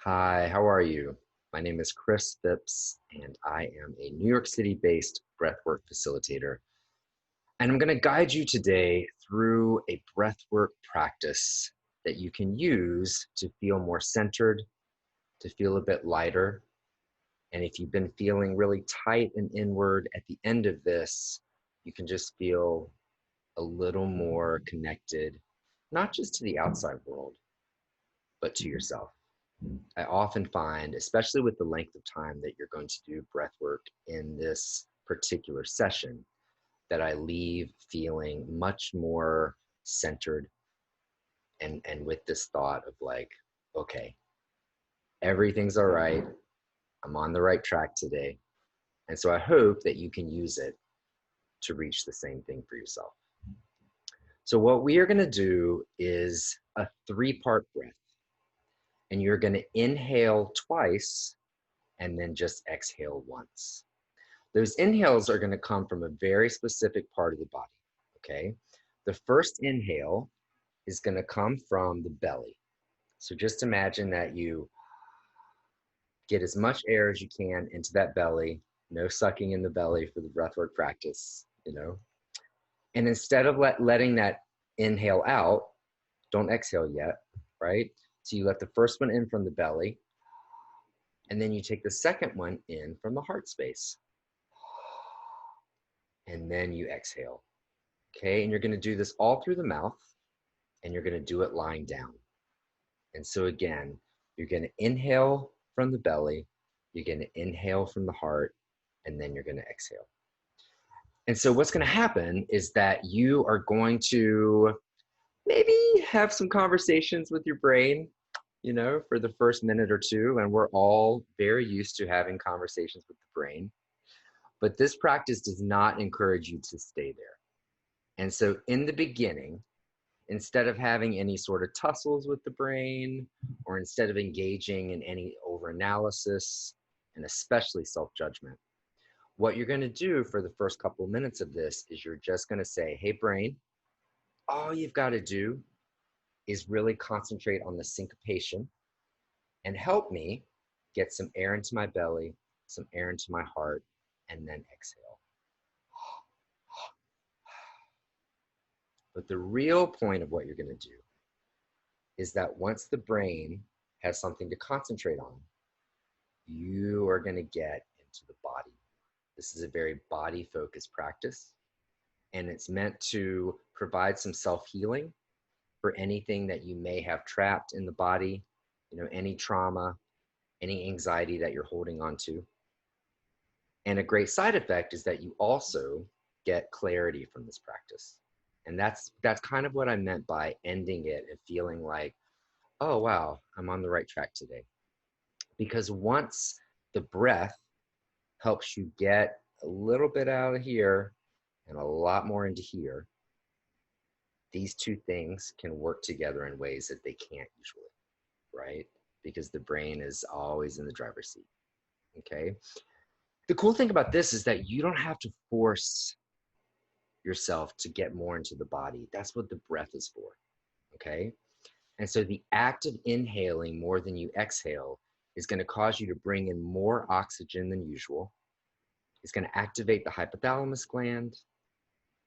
Hi, how are you? My name is Chris Phipps, and I am a New York City-based breathwork facilitator. And I'm going to guide you today through a breathwork practice that you can use to feel more centered, to feel a bit lighter. And if you've been feeling really tight and inward at the end of this, you can just feel a little more connected, not just to the outside world, but to yourself. I often find, especially with the length of time that you're going to do breath work in this particular session, that I leave feeling much more centered and with this thought of like, okay, everything's all right. I'm on the right track today. And so I hope that you can use it to reach the same thing for yourself. So what we are going to do is a 3-part breath. And you're going to inhale twice and then just exhale once. Those inhales are going to come from a very specific part of the body, okay? The first inhale is going to come from the belly. So just imagine that you get as much air as you can into that belly, no sucking in the belly for the breathwork practice, And instead of letting that inhale out, don't exhale yet, right? So you let the first one in from the belly, and then you take the second one in from the heart space. And then you exhale. Okay, and you're going to do this all through the mouth, and you're going to do it lying down. And so again, you're going to inhale from the belly, you're going to inhale from the heart, and then you're going to exhale. And so what's going to happen is that you are going to maybe have some conversations with your brain, for the first minute or two. And we're all very used to having conversations with the brain. But this practice does not encourage you to stay there. And so in the beginning, instead of having any sort of tussles with the brain, or instead of engaging in any overanalysis, and especially self-judgment, what you're going to do for the first couple of minutes of this is you're just going to say, hey, brain, all you've got to do is really concentrate on the syncopation and help me get some air into my belly, some air into my heart, and then exhale. But the real point of what you're going to do is that once the brain has something to concentrate on, you are going to get into the body. This is a very body-focused practice, and it's meant to provide some self-healing for anything that you may have trapped in the body, any trauma, any anxiety that you're holding on to. And a great side effect is that you also get clarity from this practice. And that's kind of what I meant by ending it and feeling like, oh, wow, I'm on the right track today. Because once the breath helps you get a little bit out of here and a lot more into here, these two things can work together in ways that they can't usually, right? Because the brain is always in the driver's seat, okay? The cool thing about this is that you don't have to force yourself to get more into the body. That's what the breath is for, okay? And so the act of inhaling more than you exhale is going to cause you to bring in more oxygen than usual. It's going to activate the hypothalamus gland,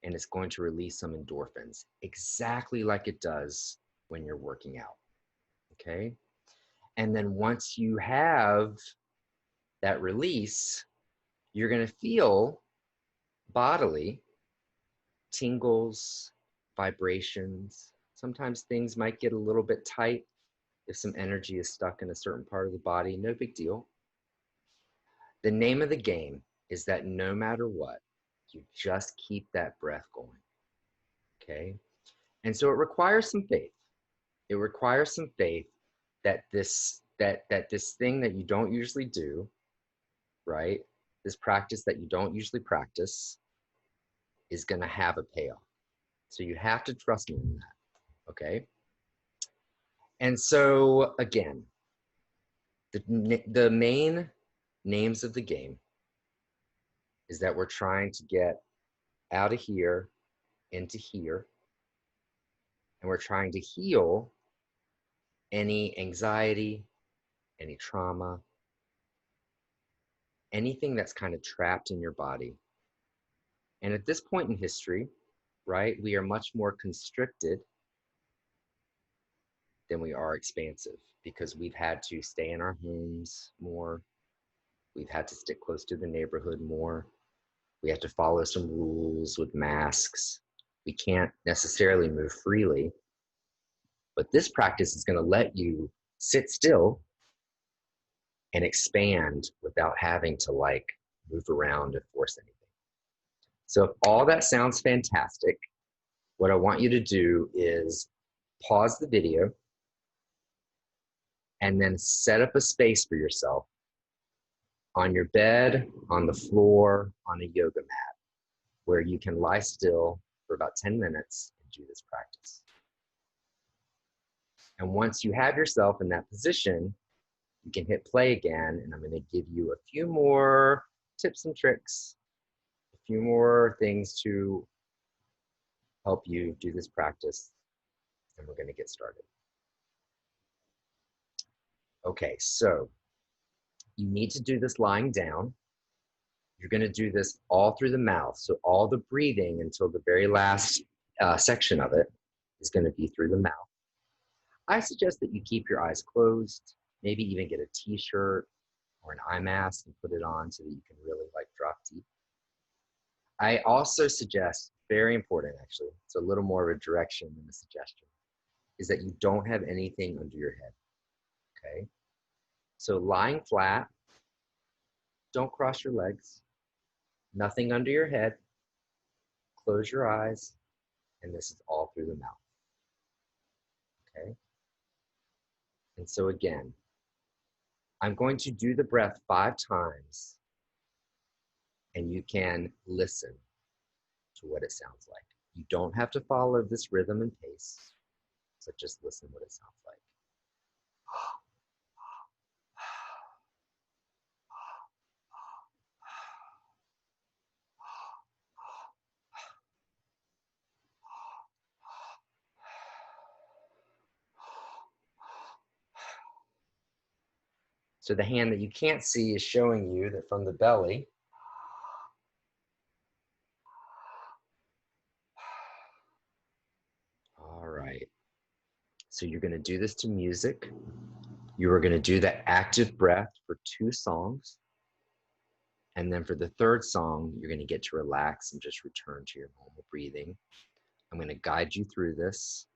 and it's going to release some endorphins, exactly like it does when you're working out, okay? And then once you have that release, you're going to feel bodily tingles, vibrations. Sometimes things might get a little bit tight if some energy is stuck in a certain part of the body. No big deal. The name of the game is that no matter what, you just keep that breath going, okay? And so it requires some faith. It requires some faith that this thing that you don't usually do, right? This practice that you don't usually practice is going to have a payoff. So you have to trust me in that, okay? And so again, the main names of the game is that we're trying to get out of here into here, and we're trying to heal any anxiety, any trauma, anything that's kind of trapped in your body. And at this point in history, right, we are much more constricted than we are expansive because we've had to stay in our homes more. We've had to stick close to the neighborhood more. We have to follow some rules with masks. We can't necessarily move freely, but this practice is going to let you sit still and expand without having to like move around and force anything. So if all that sounds fantastic, what I want you to do is pause the video and then set up a space for yourself on your bed, on the floor, on a yoga mat, where you can lie still for about 10 minutes and do this practice. And once you have yourself in that position, you can hit play again, and I'm going to give you a few more tips and tricks, a few more things to help you do this practice, and we're going to get started. Okay, so you need to do this lying down. You're going to do this all through the mouth. So all the breathing until the very last section of it is going to be through the mouth. I suggest that you keep your eyes closed, maybe even get a t-shirt or an eye mask and put it on so that you can really like drop deep. I also suggest, very important actually, it's a little more of a direction than a suggestion, is that you don't have anything under your head, okay? So lying flat, don't cross your legs, nothing under your head, close your eyes, and this is all through the mouth, okay? And so again, I'm going to do the breath 5 times, and you can listen to what it sounds like. You don't have to follow this rhythm and pace, so just listen what it sounds like. So the hand that you can't see is showing you that from the belly, all right. So you're going to do this to music. You are going to do the active breath for 2 songs. And then for the 3rd song, you're going to get to relax and just return to your normal breathing. I'm going to guide you through this.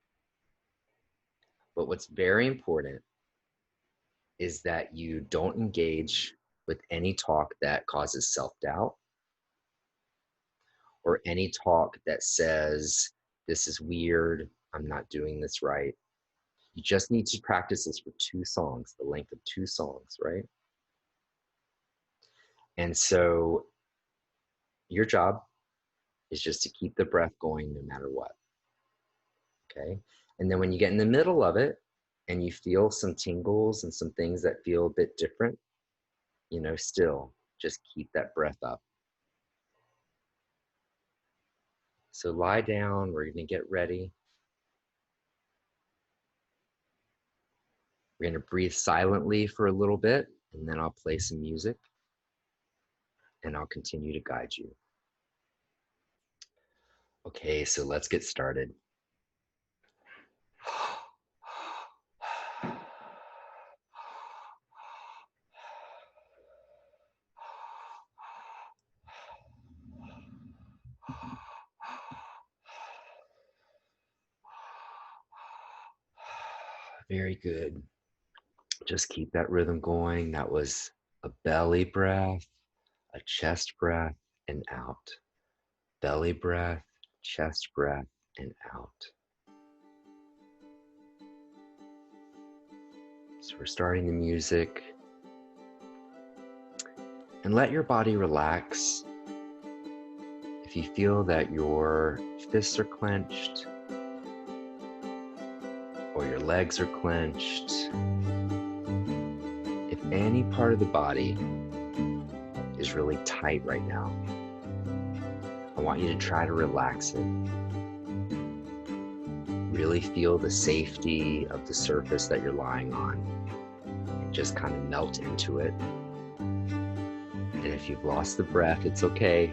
But what's very important is that you don't engage with any talk that causes self-doubt or any talk that says, this is weird, I'm not doing this right. You just need to practice this for 2 songs, the length of 2 songs, right? And so your job is just to keep the breath going no matter what, okay? And then when you get in the middle of it and you feel some tingles and some things that feel a bit different, you know, still just keep that breath up. So lie down, we're gonna get ready. We're gonna breathe silently for a little bit, and then I'll play some music and I'll continue to guide you. Okay, so let's get started. Very good. Just keep that rhythm going. That was a belly breath, a chest breath, and out. Belly breath, chest breath, and out. So we're starting the music. And let your body relax. If you feel that your fists are clenched or your legs are clenched, if any part of the body is really tight right now, I want you to try to relax it. Really feel the safety of the surface that you're lying on. just kind of melt into it. And if you've lost the breath, it's okay.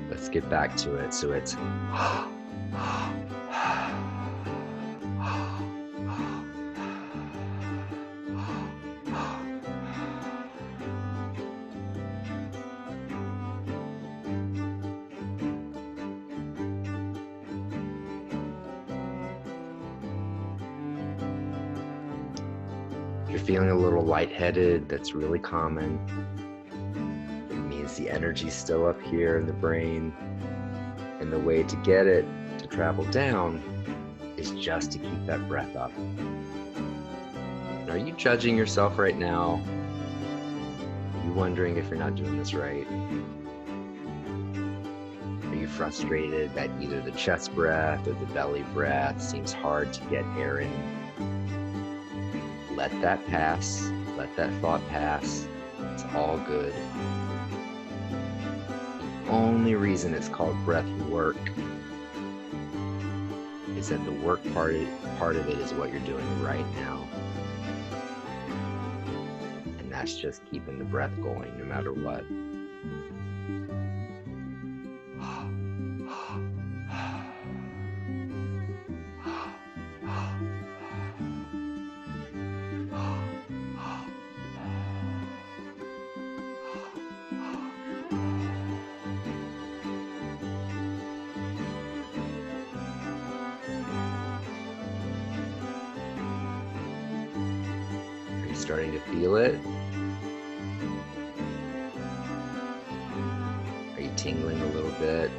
Let's get back to it. So it's if you're feeling a little lightheaded, that's really common. It means the energy's still up here in the brain. And the way to get it to travel down is just to keep that breath up. And are you judging yourself right now? Are you wondering if you're not doing this right? Are you frustrated that either the chest breath or the belly breath seems hard to get air in? Let that pass. Let that thought pass. It's all good. The only reason it's called breath work is that the work part of it is what you're doing right now. And that's just keeping the breath going no matter what. Starting to feel it? Are you tingling a little bit?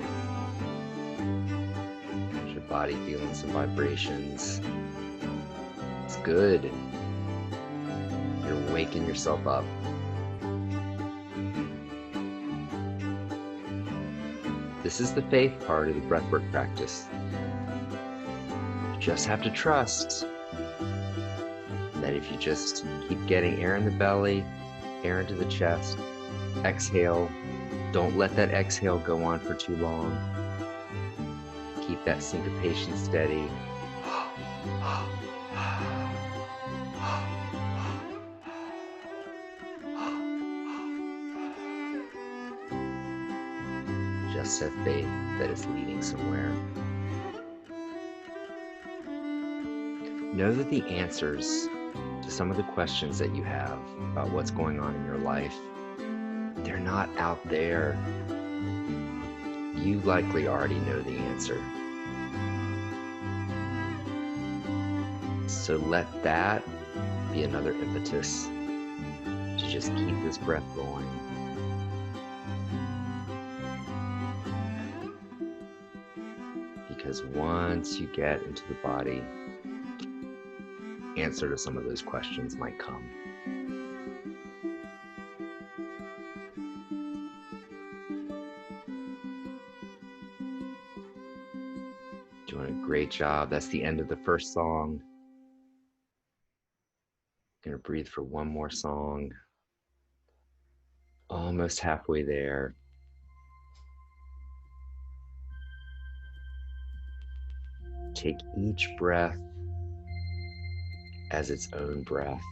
Is your body feeling some vibrations? It's good. You're waking yourself up. This is the faith part of the breathwork practice. You just have to trust that if you just keep getting air in the belly, air into the chest, exhale, don't let that exhale go on for too long. Keep that syncopation steady. Just have faith that it's leading somewhere. Know that the answers to some of the questions that you have about what's going on in your life, they're not out there. You likely already know the answer. So let that be another impetus to just keep this breath going. Because once you get into the body, answer to some of those questions might come. Doing a great job. That's the end of the first song. Gonna breathe for one more song. Almost halfway there. Take each breath as its own breath.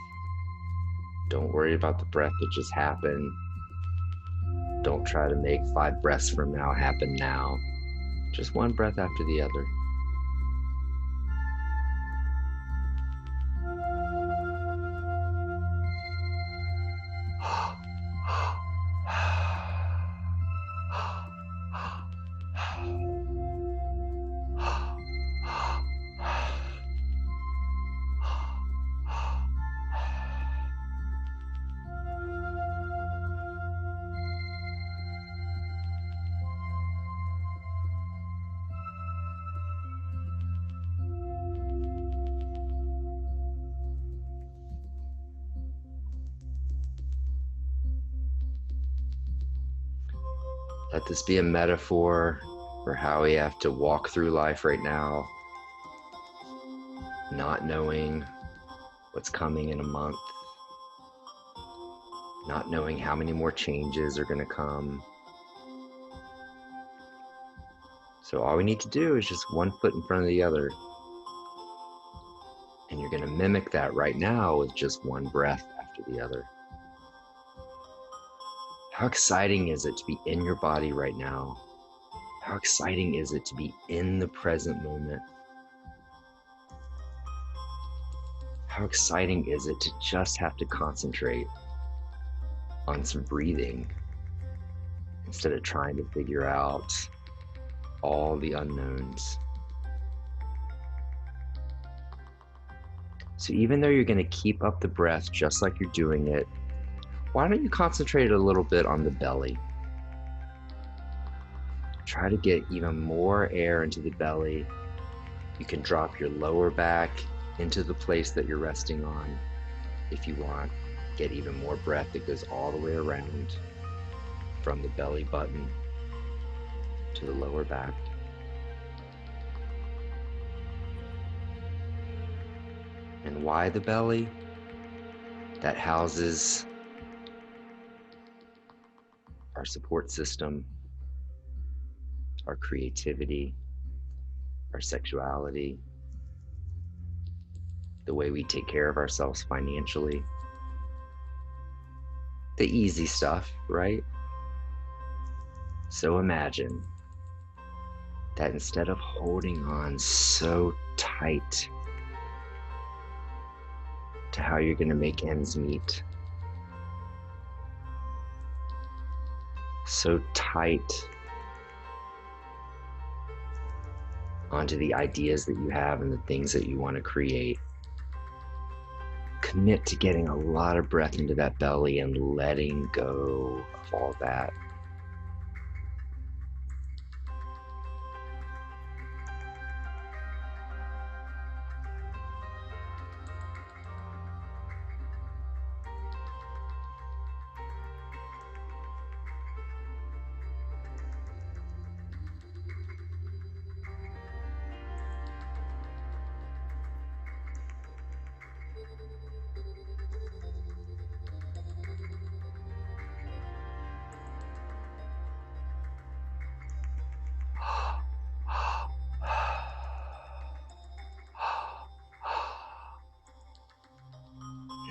Don't worry about the breath that just happened. Don't try to make 5 breaths from now happen now. Just one breath after the other. Let this be a metaphor for how we have to walk through life right now, not knowing what's coming in a month, not knowing how many more changes are going to come. So all we need to do is just one foot in front of the other, and you're going to mimic that right now with just one breath after the other. How exciting is it to be in your body right now? How exciting is it to be in the present moment? How exciting is it to just have to concentrate on some breathing instead of trying to figure out all the unknowns? So even though you're going to keep up the breath just like you're doing it, why don't you concentrate a little bit on the belly? Try to get even more air into the belly. You can drop your lower back into the place that you're resting on if you want. Get even more breath that goes all the way around from the belly button to the lower back. And why the belly? That houses our support system, our creativity, our sexuality, the way we take care of ourselves financially. The easy stuff, right? So imagine that instead of holding on so tight to how you're going to make ends meet, so tight onto the ideas that you have and the things that you want to create, commit to getting a lot of breath into that belly and letting go of all that.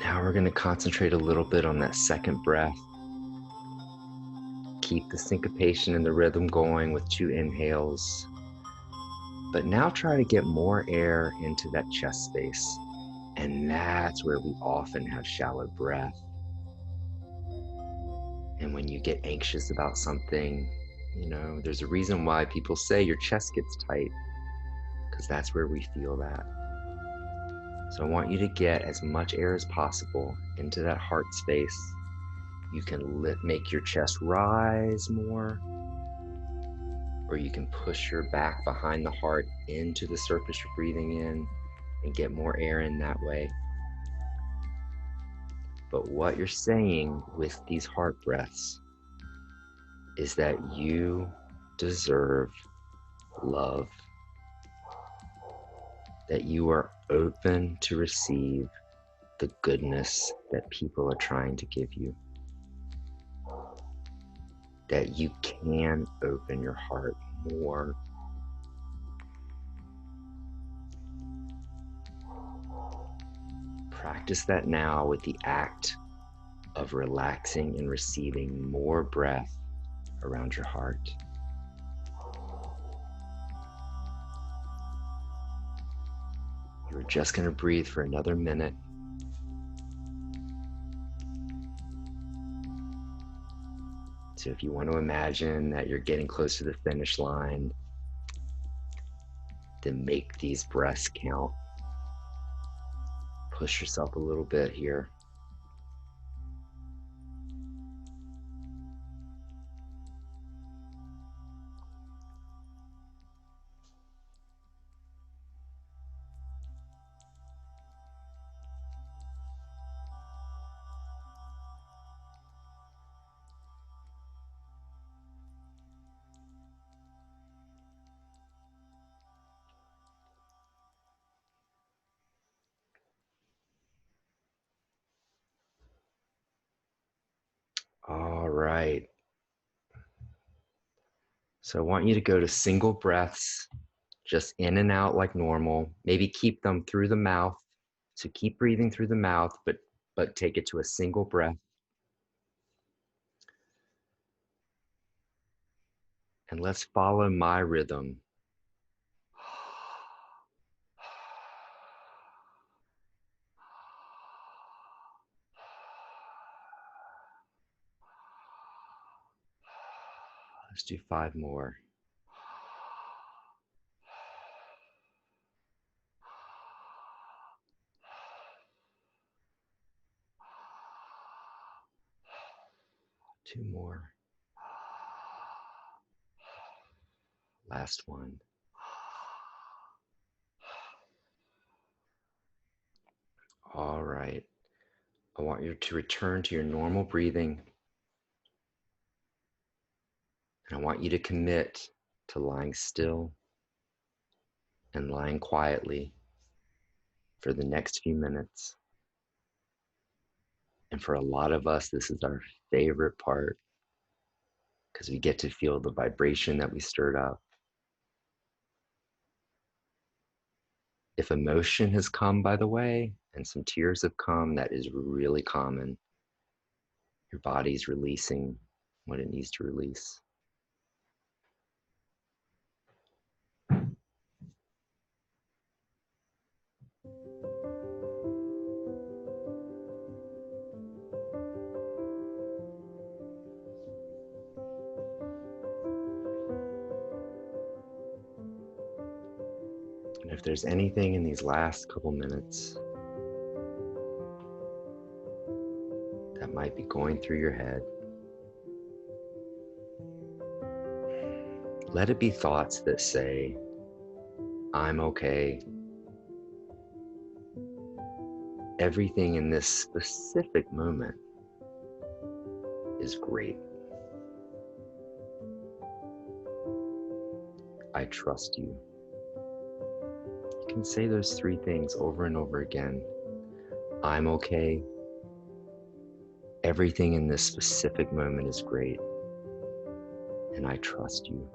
Now we're going to concentrate a little bit on that second breath. Keep the syncopation and the rhythm going with 2 inhales. But now try to get more air into that chest space. And that's where we often have shallow breath. And when you get anxious about something, there's a reason why people say your chest gets tight, because that's where we feel that. So I want you to get as much air as possible into that heart space. You can make your chest rise more, or you can push your back behind the heart into the surface you're breathing in and get more air in that way. But what you're saying with these heart breaths is that you deserve love, that you are open to receive the goodness that people are trying to give you, that you can open your heart more. Practice that now with the act of relaxing and receiving more breath around your heart. You're just going to breathe for another minute. So if you want to imagine that you're getting close to the finish line, then make these breaths count. Push yourself a little bit here. All right. So I want you to go to single breaths, just in and out like normal. Maybe keep them through the mouth So keep breathing through the mouth, but take it to a single breath. And let's follow my rhythm. Let's do 5 more. 2 more. Last one. All right. I want you to return to your normal breathing. And I want you to commit to lying still and lying quietly for the next few minutes. And for a lot of us, this is our favorite part because we get to feel the vibration that we stirred up. If emotion has come, by the way, and some tears have come, that is really common. Your body's releasing what it needs to release. And if there's anything in these last couple minutes that might be going through your head, let it be thoughts that say, I'm okay. Everything in this specific moment is great. I trust you. You can say those 3 things over and over again. I'm okay. Everything in this specific moment is great. And I trust you.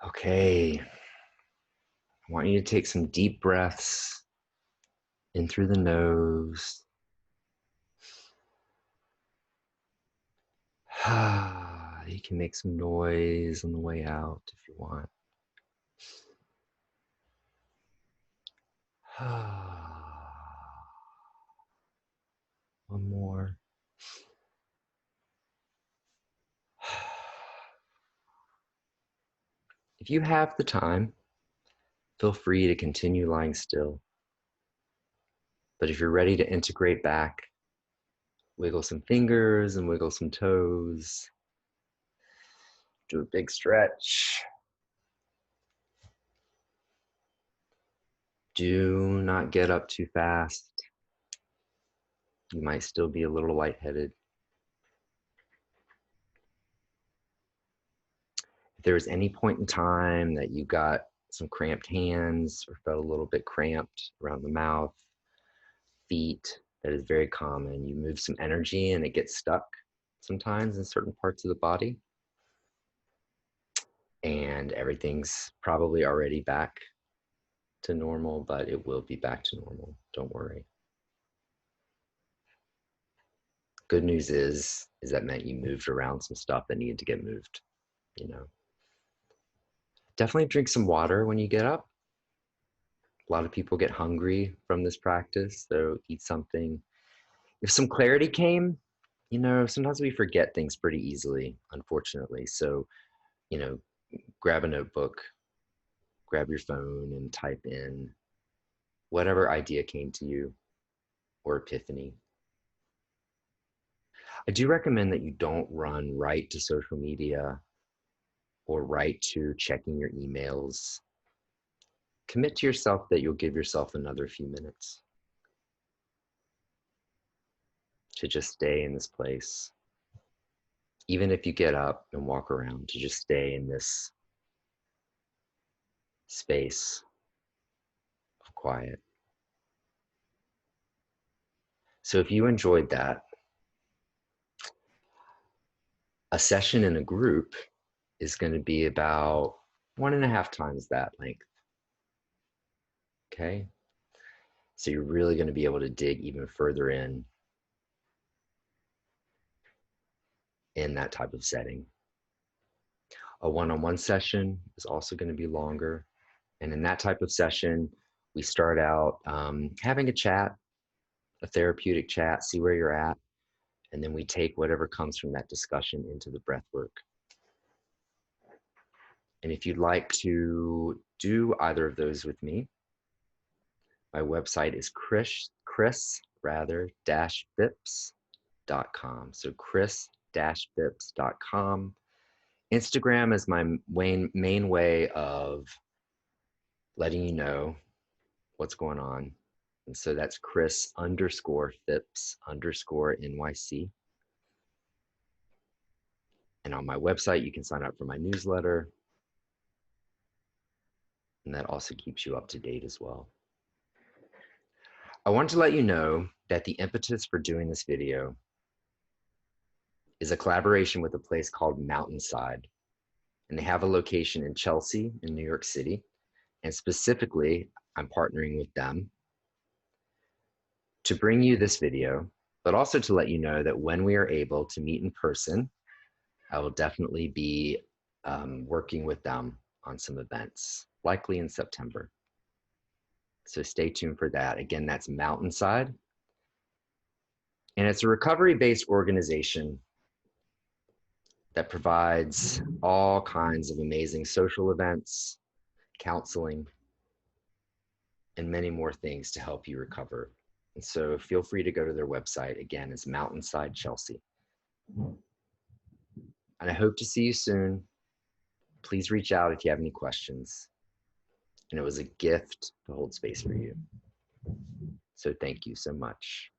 Okay. I want you to take some deep breaths in through the nose. You can make some noise on the way out if you want. One more. If you have the time, feel free to continue lying still. But if you're ready to integrate back, wiggle some fingers and wiggle some toes. Do a big stretch. Do not get up too fast. You might still be a little lightheaded. If there was any point in time that you got some cramped hands or felt a little bit cramped around the mouth, feet, that is very common. You move some energy and it gets stuck sometimes in certain parts of the body. And everything's probably already back to normal, but it will be back to normal. Don't worry. Good news is that meant you moved around some stuff that needed to get moved, you know. Definitely drink some water when you get up. A lot of people get hungry from this practice, so eat something. If some clarity came, sometimes we forget things pretty easily, unfortunately. So, you know, grab a notebook, grab your phone and type in whatever idea came to you or epiphany. I do recommend that you don't run right to social media or right to checking your emails. Commit to yourself that you'll give yourself another few minutes to just stay in this place. Even if you get up and walk around, to just stay in this space of quiet. So if you enjoyed that, a session in a group is going to be about 1.5 times that length. Okay. So you're really going to be able to dig even further in that type of setting. A one-on-one session is also going to be longer. And in that type of session, we start out having a chat, a therapeutic chat, see where you're at. And then we take whatever comes from that discussion into the breath work. And if you'd like to do either of those with me, my website is chris-phipps.com. So chris-phipps.com. Instagram is my main way of letting you know what's going on. And so that's Chris_Phipps_NYC. And on my website, you can sign up for my newsletter. And that also keeps you up to date as well. I want to let you know that the impetus for doing this video is a collaboration with a place called Mountainside. And they have a location in Chelsea in New York City. And specifically, I'm partnering with them to bring you this video, but also to let you know that when we are able to meet in person, I will definitely be working with them on some events, likely in September. So stay tuned for that. Again, that's Mountainside. And it's a recovery-based organization that provides all kinds of amazing social events, counseling, and many more things to help you recover. And so feel free to go to their website. Again, it's Mountainside Chelsea. And I hope to see you soon. Please reach out if you have any questions. And it was a gift to hold space for you. So thank you so much.